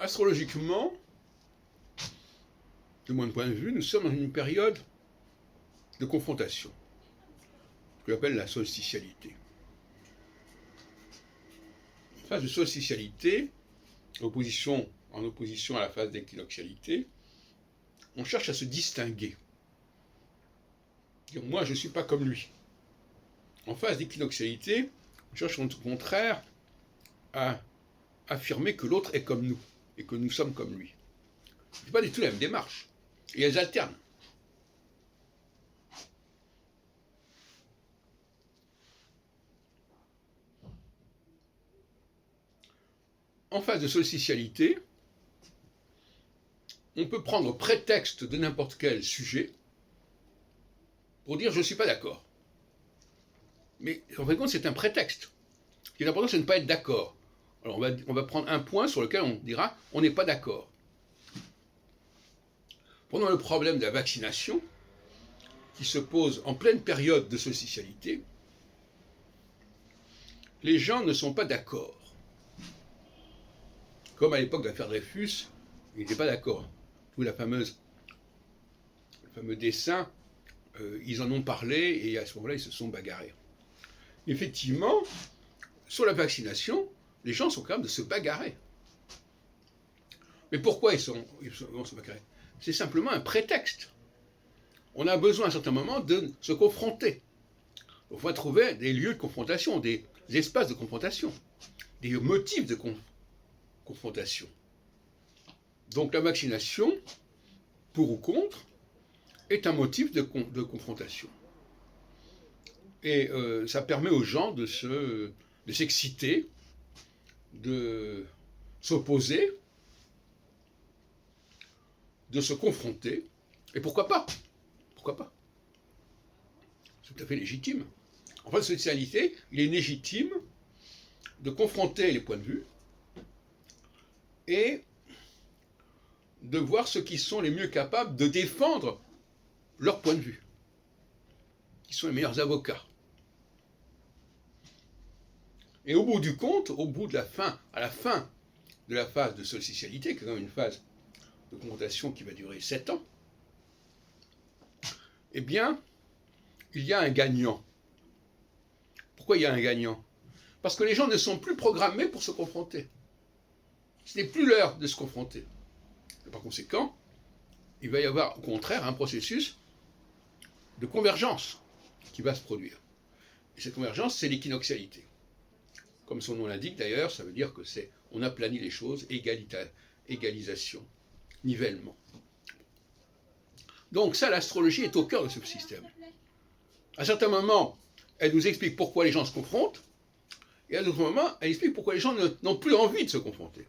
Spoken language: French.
Astrologiquement, de mon point de vue, nous sommes dans une période de confrontation, ce que j'appelle la solstitialité. En phase de solstitialité, en opposition à la phase d'équinoxialité, on cherche à se distinguer. Moi, je ne suis pas comme lui. En phase d'équinoxialité, on cherche au contraire à affirmer que l'autre est comme nous et que nous sommes comme lui. Ce n'est pas du tout la même démarche. Et elles alternent. En phase de solstitialité, on peut prendre prétexte de n'importe quel sujet pour dire je ne suis pas d'accord. Mais en fin de compte, c'est un prétexte. Ce qui est important, c'est de ne pas être d'accord. Alors on va prendre un point sur lequel on dira on n'est pas d'accord. Prenons le problème de la vaccination, qui se pose en pleine période de solstitialité. Les gens ne sont pas d'accord. Comme à l'époque de l'affaire Dreyfus, ils n'étaient pas d'accord. Tout le fameux dessin, ils en ont parlé et à ce moment-là, ils se sont bagarrés. Effectivement, sur la vaccination, les gens sont capables de se bagarrer. Mais pourquoi ils vont se bagarrer? C'est simplement un prétexte. On a besoin à un certain moment de se confronter. On va trouver des lieux de confrontation, des espaces de confrontation, des motifs de confrontation. Donc la vaccination, pour ou contre, est un motif de confrontation. Et ça permet aux gens de s'exciter, de s'opposer, de se confronter. Et pourquoi pas? Pourquoi pas? C'est tout à fait légitime. En fait, socialité, il est légitime de confronter les points de vue et de voir ceux qui sont les mieux capables de défendre leur point de vue, qui sont les meilleurs avocats. Et au bout du compte, à la fin de la phase de solstitialité, qui est quand même une phase de confrontation qui va durer 7 ans, eh bien, il y a un gagnant. Pourquoi il y a un gagnant? Parce que les gens ne sont plus programmés pour se confronter. Ce n'est plus l'heure de se confronter. Et par conséquent, il va y avoir au contraire un processus de convergence qui va se produire. Et cette convergence, c'est l'équinoxialité. Comme son nom l'indique d'ailleurs, ça veut dire que on aplanit les choses, égalisation, nivellement. Donc ça, l'astrologie est au cœur de ce système. À certains moments, elle nous explique pourquoi les gens se confrontent, et à d'autres moments, elle explique pourquoi les gens n'ont plus envie de se confronter.